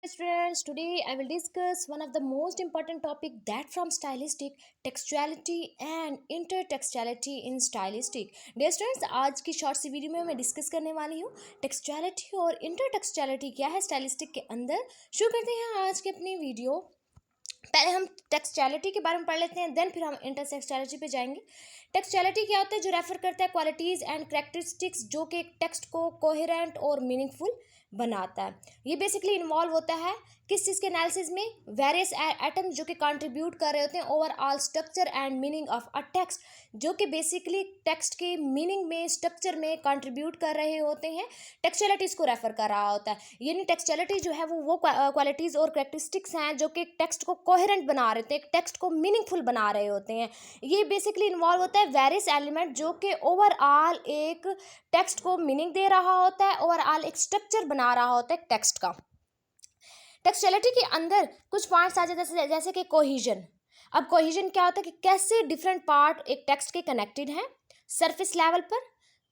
Students, today I will discuss one of the most important topic that from stylistic textuality and intertextuality in stylistic. Dear students, आज की short सी video में मैं discuss करने वाली हूँ टेक्सचुअलिटी और इंटरटेक्सचुअलिटी क्या है स्टाइलिस्टिक के अंदर। शुरू करते हैं आज की अपनी वीडियो। पहले हम टेक्सचुअलिटी के बारे में पढ़ लेते हैं, देन फिर हम इंटरटेक्सचुअलिटी पे जाएंगे। टेक्सचुअलिटी क्या होता है? जो रेफर करता है क्वालिटीज़ एंड करेक्टरिस्टिक्स जो कि एक टेक्स्ट को कोहेरेंट और मीनिंगफुल बनाता है। ये बेसिकली इन्वॉल्व होता है किस चीज़ के एनालिसिस में? वेरियस एटम्स जो कि कंट्रीब्यूट कर रहे होते हैं overall structure and meaning of a text, जो कि बेसिकली टेक्स्ट के मीनिंग में स्ट्रक्चर में कंट्रीब्यूट कर रहे होते हैं। टेक्सचुअलिटीज़ को रेफर कर रहा होता है। यानी टेक्सचुअलिटी जो है वो क्वालिटीज़ और करेक्टरिस्टिक्स हैं जो कि टेक्स्ट को कोहेरेंट बना रहे होते हैं, टेक्स्ट को मीनिंगफुल बना रहे होते हैं। ये बेसिकली इन्वॉल्व होता है वेरियस एलिमेंट जो कि ओवरऑल एक टेक्स्ट को मीनिंग दे रहा होता है, ओवरऑल एक स्ट्रक्चर बना रहा होता है टेक्स्ट का। टेक्सचुअलिटी के अंदर कुछ पार्ट्स आ जाते हैं जैसे कि कोहिजन। अब कोहिजन क्या होता है कि कैसे डिफरेंट पार्ट एक टेक्स्ट के कनेक्टेड हैं सरफेस लेवल पर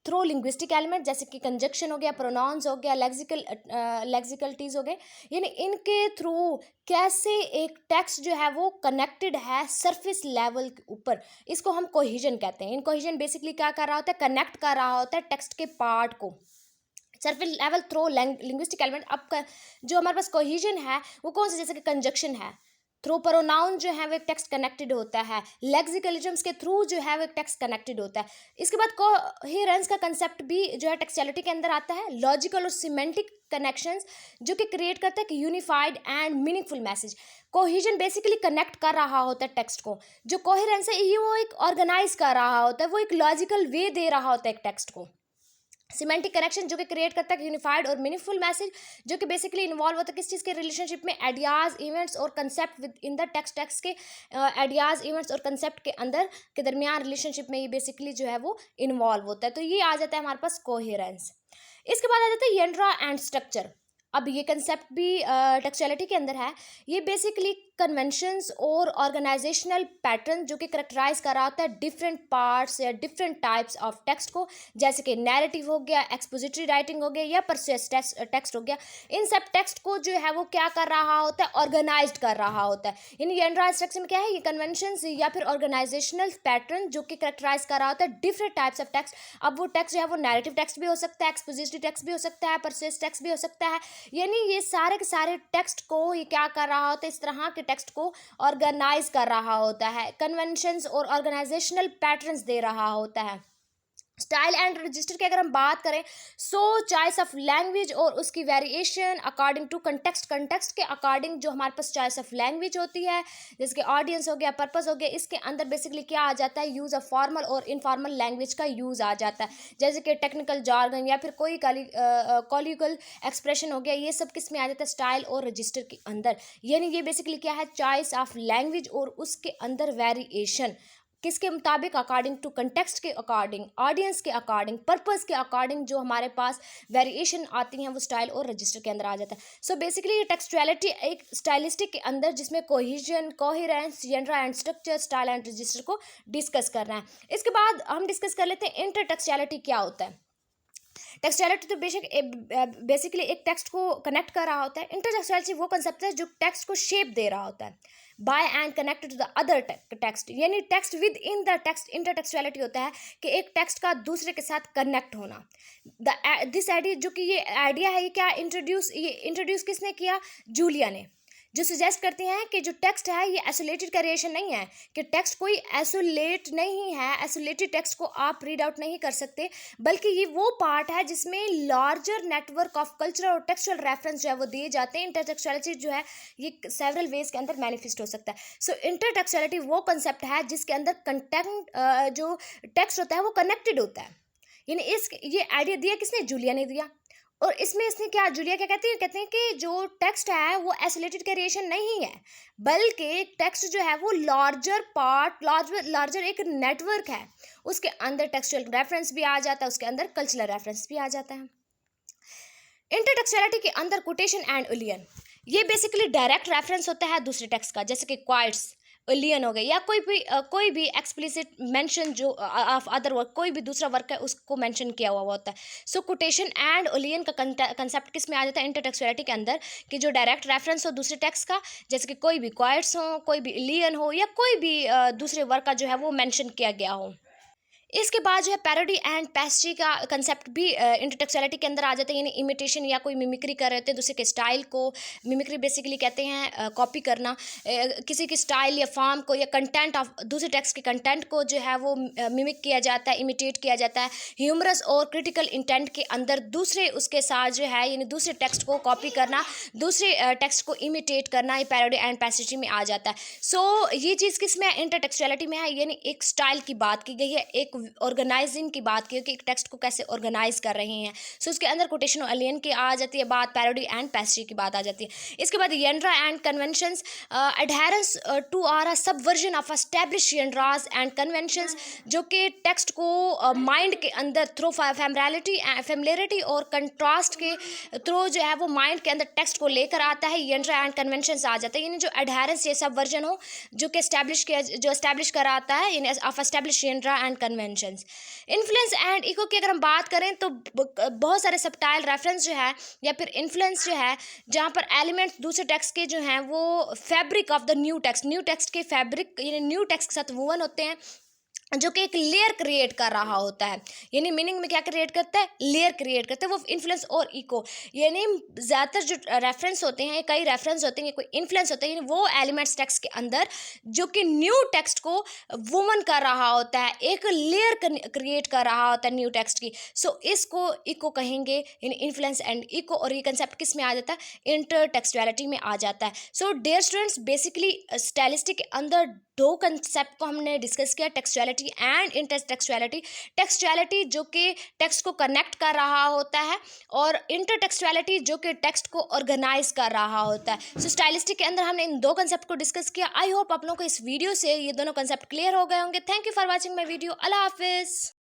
थ्रू लिंग्विस्टिक एलिमेंट, जैसे कि कंजक्शन हो गया, प्रोनाउंस हो गया, लेक्सिकलिटीज हो गए, यानी इनके थ्रू कैसे एक टेक्स्ट जो है वो कनेक्टेड है सरफेस लेवल के ऊपर, इसको हम कोहिजन कहते हैं। इन कोहिजन बेसिकली क्या कर रहा होता है? कनेक्ट कर रहा होता है टेक्स्ट के पार्ट को surface level through linguistic element. अब जो हमारे पास कोहिजन है वो कौन सा? जैसे कि कंजक्शन है, थ्रू प्रोनाउन जो है वो एक टेक्स्ट कनेक्टेड होता है, लेक्सिकलिज्म्स के थ्रू जो है वो एक टेक्स्ट कनेक्टेड होता है। इसके बाद कोहेरेंस का कंसेप्ट भी जो है टेक्सचुअलिटी के अंदर आता है, लॉजिकल और सिमेंटिक कनेक्शंस जो कि क्रिएट करता है कि unified and meaningful message. Cohesion basically connect कर रहा होता है टेक्स्ट को, जो कोहेरेंस है ये वो एक ऑर्गेनाइज कर रहा होता है, वो एक लॉजिकल वे दे रहा होता है एक टेक्स्ट को। सिमेंटिक कनेक्शन जो कि क्रिएट करता है यूनिफाइड और मीनिंगफुल मैसेज, जो कि बेसिकली इन्वॉल्व होता है किस चीज़ के रिलेशनशिप में? आइडियाज़, इवेंट्स और concept with in the text के आइडियाज़, इवेंट्स और कंसेप्ट के अंदर के दरमियान रिलेशनशिप में ये बेसिकली जो है वो इन्वॉल्व होता है। तो ये आ जाता है हमारे पास कोहेरेंस। इसके बाद आ जाता है जेनरा एंड स्ट्रक्चर। अब ये कंसेप्ट भी टेक्सचुअलिटी के अंदर है। ये बेसिकली कन्वेंशंस और ऑर्गेनाइजेशनल पैटर्न जो कि करेक्टराइज कर रहा होता है डिफरेंट पार्ट्स या डिफरेंट टाइप्स ऑफ टेक्स्ट को, जैसे कि नैरेटिव हो गया, एक्सपोजिटरी राइटिंग हो गया या परसुएस टेक्स्ट हो गया। इन सब टेक्स्ट को जो है वो क्या कर रहा होता है? ऑर्गेनाइज कर रहा होता है। यानी जेनरा स्ट्रक्चर में क्या है? ये कन्वेंशंस या फिर ऑर्गेनाइजेशनल पैटर्न जो कि करेक्टराइज कर रहा होता है डिफरेंट टाइप्स ऑफ टेक्स्ट। अब वो टेक्स्ट जो है वो नैरेटिव टेक्स्ट भी हो सकता है, एक्सपोजिटरी टेक्स्ट भी हो सकता है, परसुएस टेक्स्ट भी हो सकता है। यानी ये सारे के सारे टेक्स्ट को ये क्या कर रहा होता है? इस तरह के टेक्स्ट को ऑर्गेनाइज कर रहा होता है, कन्वेंशंस और ऑर्गेनाइजेशनल पैटर्न्स दे रहा होता है। स्टाइल एंड रजिस्टर की अगर हम बात करें, सो चॉइस ऑफ लैंग्वेज और उसकी वेरिएशन अकॉर्डिंग टू कंटेक्स्ट के अकॉर्डिंग जो हमारे पास चॉइस ऑफ लैंग्वेज होती है, जैसे कि ऑडियंस हो गया, पर्पस हो गया, इसके अंदर बेसिकली क्या आ जाता है? यूज़ ऑफ फॉर्मल और इनफॉर्मल लैंग्वेज का यूज़ आ जाता है, जैसे कि टेक्निकल जार्गन या फिर कोई कॉलिकल एक्सप्रेशन हो गया। ये सब किस में आ जाता है? स्टाइल और रजिस्टर के अंदर। यानी ये बेसिकली क्या है? चॉइस ऑफ लैंग्वेज और उसके अंदर वेरिएशन किसके मुताबिक? अकॉर्डिंग टू कंटेक्स्ट के अकॉर्डिंग, ऑडियंस के अकॉर्डिंग, पर्पस के अकॉर्डिंग जो हमारे पास वेरिएशन आती हैं वो स्टाइल और रजिस्टर के अंदर आ जाता है। सो बेसिकली ये टेक्सचुअलिटी एक स्टाइलिस्टिक के अंदर जिसमें cohesion, coherence, genre and structure, style and register को डिस्कस करना है। इसके बाद हम डिस्कस कर लेते हैं इंटरटेक्सचुअलिटी क्या होता है। टेक्सचुअलिटी तो बेसिकली एक टेक्स्ट को कनेक्ट कर रहा होता है। इंटरटेक्सचुअलिटी वो कंसेप्ट है जो टेक्स्ट को शेप दे रहा होता है by and connected to the other text, यानी text within the text. Intertextuality होता है कि एक टेक्स्ट का दूसरे के साथ कनेक्ट होना। दिस आइडिया जो कि ये आइडिया है ये क्या इंट्रोड्यूस किसने किया? जूलिया ने, जो सजेस्ट करते हैं कि जो टेक्स्ट है ये आइसोलेटेड क्रिएशन नहीं है, कि टेक्स्ट कोई आइसोलेट नहीं है, आइसोलेटेड टेक्स्ट को आप रीड आउट नहीं कर सकते, बल्कि ये वो पार्ट है जिसमें लार्जर नेटवर्क ऑफ कल्चरल और टेक्सचुअल रेफरेंस जो है वो दिए जाते हैं। इंटरटेक्सचुअलिटी जो है ये सेवरल वेज के अंदर मैनिफेस्ट हो सकता है। सो इंटरटेक्सचुअलिटी वो कंसेप्ट है जिसके अंदर कंटेंट जो टेक्स्ट होता है वो कनेक्टेड होता है। यानी ये आइडिया दिया किसने? जूलिया ने दिया। और इसमें इसने क्या, जूलिया क्या कहते हैं कि जो टेक्स्ट है वो आइसोलेटेड क्रिएशन नहीं है, बल्कि टेक्स्ट जो है वो लार्जर एक नेटवर्क है, उसके अंदर टेक्सचुअल रेफरेंस भी आ जाता है, उसके अंदर कल्चरल रेफरेंस भी आ जाता है। इंटरटेक्सचुअलिटी के अंदर कोटेशन एंड उलियन, ये बेसिकली डायरेक्ट रेफरेंस होता है दूसरे टेक्स्ट का, जैसे कि क्वाइट्स, एलियन हो गए, या कोई भी एक्सप्लिसिट मेंशन जो ऑफ अदर वर्क, कोई भी दूसरा वर्क है उसको मेंशन किया हुआ होता है। सो कोटेशन एंड एलियन का कंसेप्ट किस में आ जाता है, इंटरटेक्सुअलिटी के अंदर, कि जो डायरेक्ट रेफरेंस हो दूसरे टेक्स्ट का, जैसे कि कोई भी क्वाइट्स हो, कोई भी एलियन हो, या कोई भी दूसरे वर्क का जो है वो मेंशन किया गया हो। इसके बाद जो है पैरोडी एंड पेस्ट्री का कंसेप्ट भी इंटरटेक्चुअलिटी के अंदर आ जाता है, यानी इमिटेशन या कोई मिमिक्री कर रहे होते हैं दूसरे के स्टाइल को। मिमिक्री बेसिकली कहते हैं कॉपी करना, किसी की स्टाइल या फॉर्म को या कंटेंट ऑफ दूसरे टेक्स्ट के कंटेंट को जो है वो मिमिक किया जाता है, इमिटेट किया जाता है। ह्यूमरस और क्रिटिकल इंटेंट के अंदर दूसरे उसके साथ जो है यानी दूसरे टेक्स्ट को कॉपी करना, दूसरे टेक्स्ट को इमिटेट करना, ये पैरोडी एंड पेस्ट्री में आ जाता है। सो ये चीज़ किस में है, इंटरटेक्चुअलिटी में है, यानी एक स्टाइल की बात की गई है, एक ऑर्गेनाइजिंग की बात की है कि एक टेक्स्ट को कैसे ऑर्गेनाइज कर रहे हैं। सो उसके अंदर कोटेशन एलियन की आ जाती है बात, पैरोडी एंड पेस्ट्री की बात आ जाती है। इसके बाद genre and conventions, adherence to or a subversion of establish genres and conventions, जो कि टेक्स्ट को माइंड के अंदर थ्रू फैमिलियरिटी और कंट्रास्ट के थ्रू जो है वो माइंड के अंदर टेक्स्ट को लेकर आता है, जेनरा एंड कन्वेंशंस आ जाते हैं। यानी जो एडहेरेंस, ये सबवर्जन हो जो कि एस्टैब्लिश कराता है, यानी of establish genre and conventions. Influence and echo की अगर हम बात करें तो बहुत सारे सबटाइल रेफरेंस जो है या फिर इन्फ्लुएंस जो है, जहाँ पर एलिमेंट्स दूसरे टेक्स्ट के जो हैं वो fabric of the new text के फैब्रिक, यानी न्यू टेक्स्ट के साथ वुवन होते हैं, जो कि एक लेयर क्रिएट कर रहा होता है। यानी मीनिंग में क्या क्रिएट करता है, लेयर क्रिएट करता है वो इन्फ्लुएंस और इको। यानी ज़्यादातर जो रेफरेंस होते हैं, कई रेफरेंस होते हैं, कोई इन्फ्लुएंस होता है, यानी वो एलिमेंट्स टेक्स्ट के अंदर जो कि न्यू टेक्स्ट को वुमन कर रहा होता है, एक लेयर क्रिएट कर रहा होता है न्यू टेक्स्ट की। सो इसको इको कहेंगे, यानी इन्फ्लुएंस एंड इको। और ये कंसेप्ट किस में आ जाता है, इंटरटेक्सुअलिटी में आ जाता है। So dear students, basically stylistic के अंदर दो कंसेप्ट को हमने डिस्कस किया, टेक्सचुअलिटी एंड इंटरटेक्सुअलिटी। टेक्सचुअलिटी जो कि टेक्स्ट को कनेक्ट कर रहा होता है, और इंटरटेक्सुअलिटी जो कि टेक्स्ट को ऑर्गेनाइज कर रहा होता है। सो स्टाइलिस्टिक के अंदर हमने इन दो कंसेप्ट को डिस्कस किया। आई होप आप लोगों को इस वीडियो से ये दोनों कंसेप्ट क्लियर हो गए होंगे। Thank you for watching my video. अल्लाह हाफिज़।